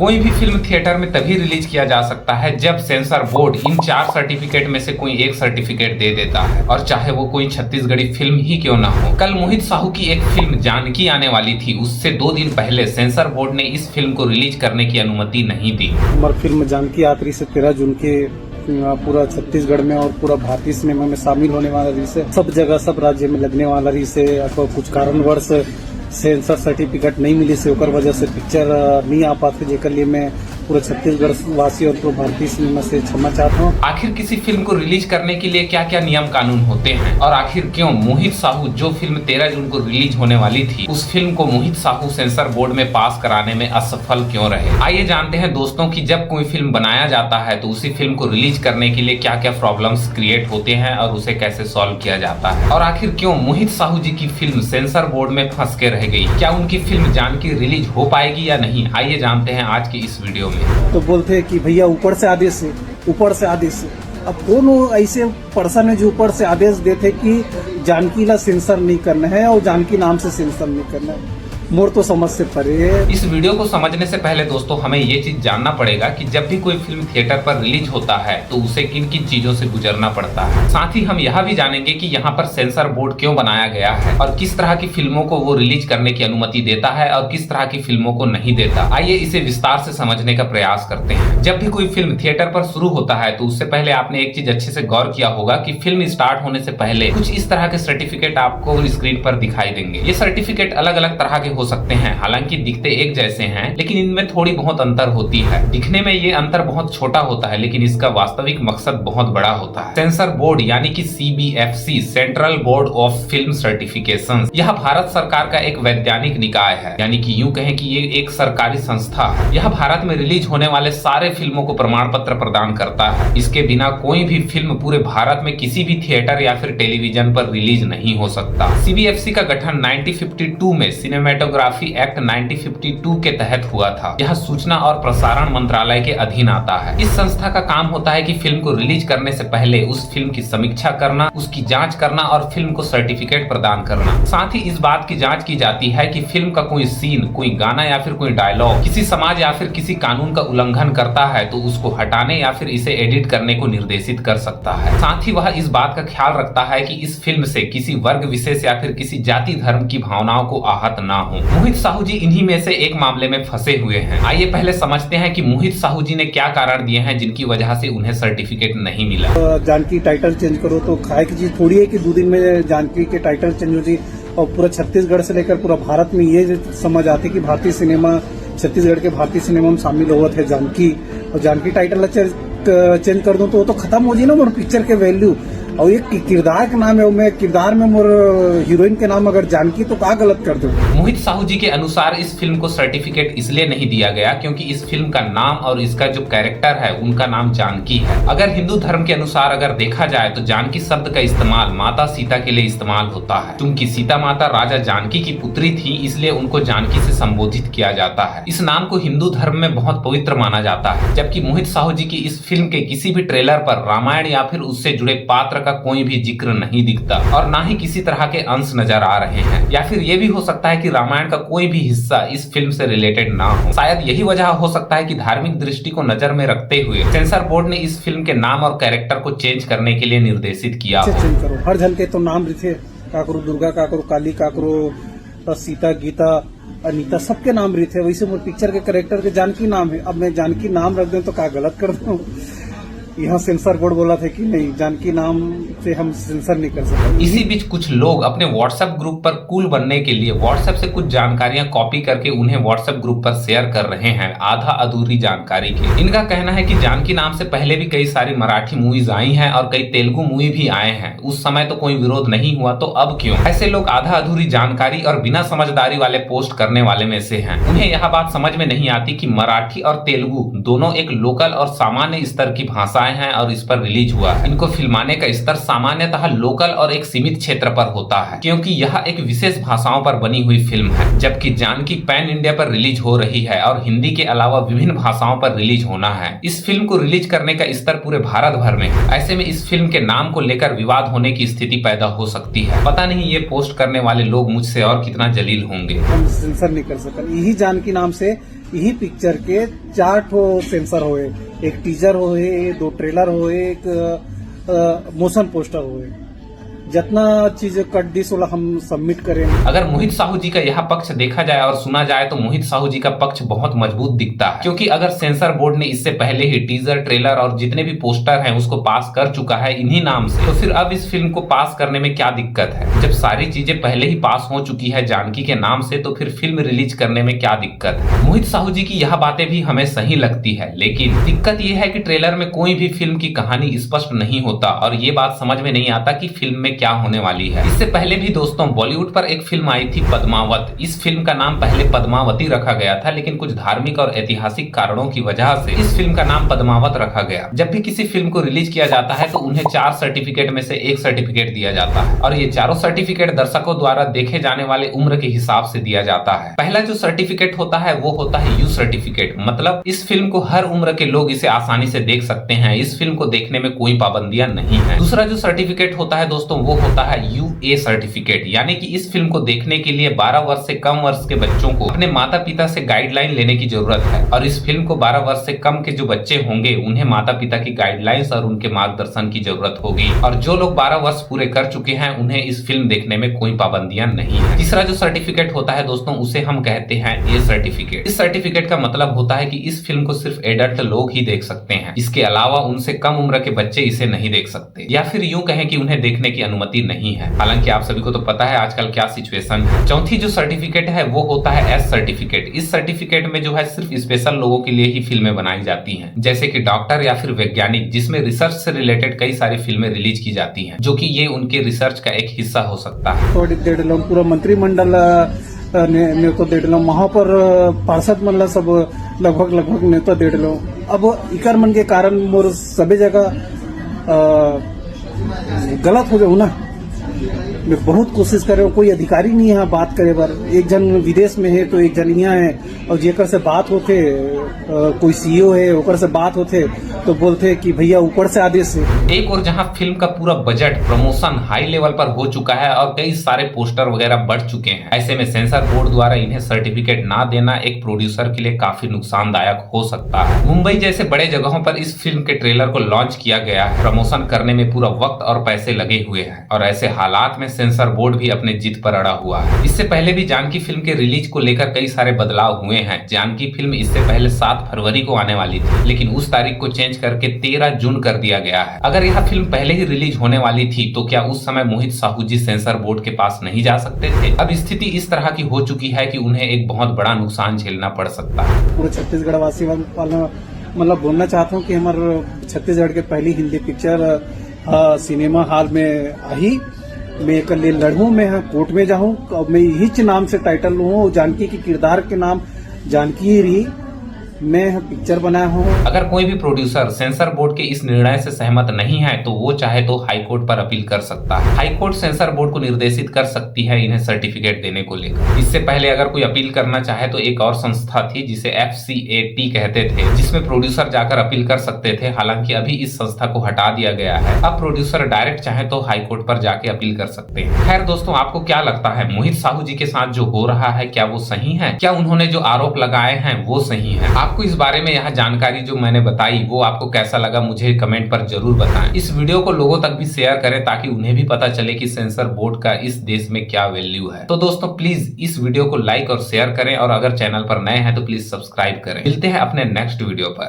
कोई भी film theatre में तभी रिलीज किया जा सकता है जब सेंसर बोर्ड इन 4 सर्टिफिकेट में से कोई एक सर्टिफिकेट दे देता है, और चाहे वो कोई छत्तीसगढ़ी फिल्म ही क्यों ना हो। कल मोहित साहू की एक फिल्म जानकी आने वाली थी, उससे 2 दिन पहले सेंसर बोर्ड ने इस फिल्म को रिलीज करने की अनुमति नहीं दी। हमारी फिल्म जानकी आखिरी से 13 जून के पूरा छत्तीसगढ़ में और पूरा भारतीय सिनेमा में शामिल होने वाला रही से, सब जगह सब राज्य में लगने वाला रही से, अथवा कुछ कारणवश सेंसर सर्टिफिकेट नहीं मिली से ओकर वजह से पिक्चर नहीं आ पाते, जेकर लिए मैं पूरे छत्तीसगढ़ वासी और पूरे भारतीय सिनेमा से क्षमा चाहता हूँ। आखिर किसी फिल्म को रिलीज करने के लिए क्या क्या नियम कानून होते हैं, और आखिर क्यों मोहित साहू जो फिल्म 13 जून को रिलीज होने वाली थी, उस फिल्म को मोहित साहू सेंसर बोर्ड में पास कराने में असफल क्यों रहे। आइए जानते हैं दोस्तों कि जब कोई फिल्म बनाया जाता है तो उसी फिल्म को रिलीज करने के लिए क्या क्या प्रॉब्लम्स क्रिएट होते हैं और उसे कैसे सॉल्व किया जाता है, और आखिर क्यों मोहित साहू जी की फिल्म सेंसर बोर्ड में फंस के रह गई। क्या उनकी फिल्म जानकी रिलीज हो पाएगी या नहीं, आइए जानते हैं आज की इस वीडियो में। तो बोलते हैं कि भैया ऊपर से आदेश है, ऊपर से आदेश है। अब कौन ऐसे पर्सन है जो ऊपर से आदेश देते कि जानकी ला सेंसर नहीं करना है और जानकी नाम से सेंसर नहीं करना है, मोर तो समझ से परे है। इस वीडियो को समझने से पहले दोस्तों हमें ये चीज जानना पड़ेगा कि जब भी कोई फिल्म थिएटर पर रिलीज होता है तो उसे किन किन चीजों से गुजरना पड़ता है। साथ ही हम यह भी जानेंगे कि यहाँ पर सेंसर बोर्ड क्यों बनाया गया है और किस तरह की फिल्मों को वो रिलीज करने की अनुमति देता है और किस तरह की फिल्मों को नहीं देता। आइए इसे विस्तार से समझने का प्रयास करते हैं। जब भी कोई फिल्म थिएटर पर शुरू होता है तो उससे पहले आपने एक चीज अच्छे से गौर किया होगा कि फिल्म स्टार्ट होने से पहले कुछ इस तरह के सर्टिफिकेट आपको स्क्रीन पर दिखाई देंगे। ये सर्टिफिकेट अलग अलग तरह के हो सकते हैं, हालांकि दिखते एक जैसे हैं, लेकिन इनमें थोड़ी बहुत अंतर होती है। दिखने में ये अंतर बहुत छोटा होता है, लेकिन इसका वास्तविक मकसद बहुत बड़ा होता है। सेंसर बोर्ड यानी कि CBFC, central board of film certification, यह भारत सरकार का एक वैज्ञानिक निकाय है, यानी कि यूं कहें कि ये एक सरकारी संस्था है। यह भारत में रिलीज होने वाले सारे फिल्मों को प्रमाण पत्र प्रदान करता है। इसके बिना कोई भी फिल्म पूरे भारत में किसी भी थिएटर या फिर टेलीविजन पर रिलीज नहीं हो सकता। CBFC का गठन 1952 में सिनेमेटोग्राफी एक्ट 1952 के तहत हुआ था। यह सूचना और प्रसारण मंत्रालय के अधीन आता है। इस संस्था का काम होता है कि फिल्म को रिलीज करने से पहले उस फिल्म की समीक्षा करना, उसकी जांच करना और फिल्म को सर्टिफिकेट प्रदान करना। साथ ही इस बात की जांच की जाती है कि फिल्म का कोई सीन, कोई गाना या फिर कोई डायलॉग किसी समाज या फिर किसी कानून का उल्लंघन करता है तो उसको हटाने या फिर इसे एडिट करने को निर्देशित कर सकता है। साथ ही वह इस बात का ख्याल रखता है कि इस फिल्म से किसी वर्ग विशेष या फिर किसी जाति धर्म की भावनाओं को आहत ना हो। मोहित साहू जी इन्हीं में से एक मामले में फंसे हुए हैं। आइए पहले समझते हैं कि मोहित साहू जी ने क्या कारण दिए हैं जिनकी वजह से उन्हें सर्टिफिकेट नहीं मिला। जानकी टाइटल चेंज करो तो खाए की चीज थोड़ी है कि 2 दिन में जानकी के टाइटल चेंज हो जाए, और पूरा छत्तीसगढ़ से लेकर पूरा भारत में ये समझ आती कि भारतीय सिनेमा, छत्तीसगढ़ के भारतीय सिनेमा में शामिल हुआ थे जानकी, और जानकी टाइटल चेंज कर दूं तो वो तो खत्म हो जाए ना मोर पिक्चर के वैल्यू। और एक किरदार का नाम है, मैं किरदार में मोर हीरोइन के नाम अगर जानकी तो क्या गलत कर दूं। मोहित साहू जी के अनुसार इस फिल्म को सर्टिफिकेट इसलिए नहीं दिया गया क्योंकि इस फिल्म का नाम और इसका जो कैरेक्टर है उनका नाम जानकी है। अगर हिंदू धर्म के अनुसार अगर देखा जाए तो जानकी शब्द का इस्तेमाल माता सीता के लिए इस्तेमाल होता है। क्योंकि सीता माता राजा जानकी की पुत्री थी, इसलिए उनको जानकी से संबोधित किया जाता है। इस नाम को हिंदू धर्म में बहुत पवित्र माना जाता है। जबकि मोहित साहू जी की इस फिल्म के किसी भी ट्रेलर पर रामायण या फिर उससे जुड़े पात्र का कोई भी जिक्र नहीं दिखता, और ना ही किसी तरह के अंश नजर आ रहे हैं। या फिर ये भी हो सकता है कि रामायण का कोई भी हिस्सा इस फिल्म से रिलेटेड ना हो। शायद यही वजह हो सकता है कि धार्मिक दृष्टि को नजर में रखते हुए सेंसर बोर्ड ने इस फिल्म के नाम और कैरेक्टर को चेंज करने के लिए निर्देशित किया। चेंज करो, हर झल के तो नाम रखे, का करो दुर्गा, का करो काली, का करो सीता, गीता, अनीता, सबके नाम रहते। वैसे मोर पिक्चर के कैरेक्टर के जानकी नाम है, अब मैं जानकी नाम रख दूं तो क्या गलत कर दूं। यहाँ सेंसर बोर्ड बोला था कि नहीं, जानकी नाम से हम सेंसर नहीं कर सकते। इसी बीच कुछ लोग अपने व्हाट्सएप ग्रुप पर कूल बनने के लिए व्हाट्सएप से कुछ जानकारियां कॉपी करके उन्हें व्हाट्सएप ग्रुप पर शेयर कर रहे हैं, आधा अधूरी जानकारी के। इनका कहना है कि जानकी नाम से पहले भी कई सारी मराठी मूवीज आई हैं और कई तेलुगु मूवी भी आए हैं, उस समय तो कोई विरोध नहीं हुआ, तो अब क्यों। ऐसे लोग आधा अधूरी जानकारी और बिना समझदारी वाले पोस्ट करने वाले में से हैं। उन्हें यह बात समझ में नहीं आती कि मराठी और तेलुगु दोनों एक लोकल और सामान्य स्तर की भाषाएं हैं और इस पर रिलीज हुआ है। इनको फिल्माने का स्तर सामान्यतः लोकल और एक सीमित क्षेत्र पर होता है, क्योंकि यह एक विशेष भाषाओं पर बनी हुई फिल्म है। जबकि जानकी पैन इंडिया पर रिलीज हो रही है और हिंदी के अलावा विभिन्न भाषाओं पर रिलीज होना है। इस फिल्म को रिलीज करने का स्तर पूरे भारत भर में है। ऐसे में इस फिल्म के नाम को लेकर विवाद होने की स्थिति पैदा हो सकती है। पता नहीं ये पोस्ट करने वाले लोग मुझसे और कितना जलील होंगे। हम सेंसर नहीं कर सकते। यही जानकी नाम से यही पिक्चर के 4 ठो सेंसर होए, एक टीजर होए, 2 ट्रेलर होए, एक मोशन पोस्टर होए। जितना चीज कट दिस वाला हम सबमिट करें। अगर मोहित साहू जी का यह पक्ष देखा जाए और सुना जाए तो मोहित साहू जी का पक्ष बहुत मजबूत दिखता है, क्योंकि अगर सेंसर बोर्ड ने इससे पहले ही टीजर, ट्रेलर और जितने भी पोस्टर हैं उसको पास कर चुका है इन्हीं नाम से, तो फिर अब इस फिल्म को पास करने में क्या दिक्कत है? जब सारी चीजें पहले ही पास हो चुकी है जानकी के नाम से, तो फिर फिल्म रिलीज करने में क्या दिक्कत है? मोहित साहू जी की यह बातें भी हमें सही लगती है, लेकिन दिक्कत यह है कि ट्रेलर में कोई भी फिल्म की कहानी स्पष्ट नहीं होता और ये बात समझ में नहीं आता कि फिल्म में क्या होने वाली है। इससे पहले भी दोस्तों बॉलीवुड पर एक फिल्म आई थी पद्मावत। इस फिल्म का नाम पहले पद्मावती रखा गया था, लेकिन कुछ धार्मिक और ऐतिहासिक कारणों की वजह से इस फिल्म का नाम पद्मावत रखा गया। जब भी किसी फिल्म को रिलीज किया जाता है तो उन्हें 4 सर्टिफिकेट में से एक सर्टिफिकेट दिया जाता है और ये चारों सर्टिफिकेट दर्शकों द्वारा देखे जाने वाले उम्र के हिसाब से दिया जाता है। पहला जो सर्टिफिकेट होता है वो होता है यू सर्टिफिकेट, मतलब इस फिल्म को हर उम्र के लोग इसे आसानी से देख सकते हैं, इस फिल्म को देखने में कोई पाबंदियां नहीं है। दूसरा जो सर्टिफिकेट होता है दोस्तों वो होता है UA सर्टिफिकेट, यानी कि इस फिल्म को देखने के लिए 12 वर्ष से कम वर्ष के बच्चों को अपने माता पिता से गाइडलाइन लेने की जरूरत है और इस फिल्म को 12 वर्ष से कम के जो बच्चे होंगे उन्हें माता पिता की गाइडलाइंस और उनके मार्गदर्शन की जरूरत होगी और जो लोग 12 वर्ष पूरे कर चुके हैं उन्हें इस फिल्म देखने में कोई पाबंदियां नहीं है। तीसरा जो सर्टिफिकेट होता है दोस्तों उसे हम कहते हैं ए सर्टिफिकेट। इस सर्टिफिकेट का मतलब होता है कि इस फिल्म को सिर्फ एडल्ट लोग ही देख सकते हैं, इसके अलावा उनसे कम उम्र के बच्चे इसे नहीं देख सकते, या फिर यूं कहें कि उन्हें देखने की अनुमति नहीं है। हालांकि आप सभी को तो पता है आजकल क्या सिचुएशन है। चौथी जो सर्टिफिकेट है वो होता है एस सर्टिफिकेट। इस सर्टिफिकेट में जो है सिर्फ स्पेशल लोगों के लिए ही फिल्में बनाई जाती हैं, जैसे कि डॉक्टर या फिर वैज्ञानिक, जिसमें रिसर्च से रिलेटेड कई सारी फिल्में रिलीज की जाती हैं, जो कि ये उनके रिसर्च का एक हिस्सा हो सकता है। पूरा मंत्रिमंडल नेता दे दिलो, वहां पर पार्षद मन सब लगभग नेता दे दिलो। अब इकर मन के कारण मोर सभी जगह गलत हो जाऊ ना। मैं बहुत कोशिश कर रहा हूँ, कोई अधिकारी नहीं है बात करे बार। एक जन विदेश में है तो एक जन यहाँ है और जेकर से बात होते कोई सीईओ है ओकर से बात होते तो बोलते कि भैया ऊपर से आदेश है। एक और जहां फिल्म का पूरा बजट प्रमोशन हाई लेवल पर हो चुका है और कई सारे पोस्टर वगैरह बढ़ चुके हैं, ऐसे में सेंसर बोर्ड द्वारा इन्हें सर्टिफिकेट ना देना एक प्रोड्यूसर के लिए काफी नुकसानदायक हो सकता है। मुंबई जैसे बड़े जगहों पर इस फिल्म के ट्रेलर को लॉन्च किया गया है, प्रमोशन करने में पूरा वक्त और पैसे लगे हुए हैं और ऐसे हालात में सेंसर बोर्ड भी अपने जिद पर अड़ा हुआ है। इससे पहले भी जानकी फिल्म के रिलीज को लेकर कई सारे बदलाव हुए हैं। जानकी फिल्म इससे पहले 7 फरवरी को आने वाली थी, लेकिन उस तारीख को चेंज करके 13 जून कर दिया गया है। अगर यह फिल्म पहले ही रिलीज होने वाली थी तो क्या उस समय मोहित साहू जी सेंसर बोर्ड के पास नहीं जा सकते थे? अब स्थिति इस तरह की हो चुकी है कि उन्हें एक बहुत बड़ा नुकसान झेलना पड़ सकता है। पूरे छत्तीसगढ़ वासी मतलब बोलना चाहता हूँ कि हमारे छत्तीसगढ़ के पहली हिंदी पिक्चर सिनेमा हॉल में आई। मैं एक लिए लड़ूं, मैं कोर्ट में जाऊं, मैं यही नाम से टाइटल लूं, जानकी की किरदार के नाम जानकी ही रही, मैं पिक्चर बनाया हूँ। अगर कोई भी प्रोड्यूसर सेंसर बोर्ड के इस निर्णय से सहमत नहीं है तो वो चाहे तो हाई कोर्ट पर अपील कर सकता है। हाई कोर्ट सेंसर बोर्ड को निर्देशित कर सकती है इन्हें सर्टिफिकेट देने को लेकर। इससे पहले अगर कोई अपील करना चाहे तो एक और संस्था थी जिसे FCAT कहते थे, जिसमें प्रोड्यूसर जाकर अपील कर सकते थे। हालांकि अभी इस संस्था को हटा दिया गया है। अब प्रोड्यूसर डायरेक्ट चाहे तो हाई कोर्ट पर जाके अपील कर सकते हैं। खैर दोस्तों, आपको क्या लगता है मोहित साहू जी के साथ जो हो रहा है क्या वो सही है? क्या उन्होंने जो आरोप लगाए हैं वो सही है? आपको इस बारे में यह जानकारी जो मैंने बताई वो आपको कैसा लगा मुझे कमेंट पर जरूर बताएं। इस वीडियो को लोगों तक भी शेयर करें ताकि उन्हें भी पता चले कि सेंसर बोर्ड का इस देश में क्या वैल्यू है। तो दोस्तों प्लीज इस वीडियो को लाइक और शेयर करें और अगर चैनल पर नए हैं तो प्लीज सब्सक्राइब करें। मिलते हैं अपने नेक्स्ट वीडियो पर।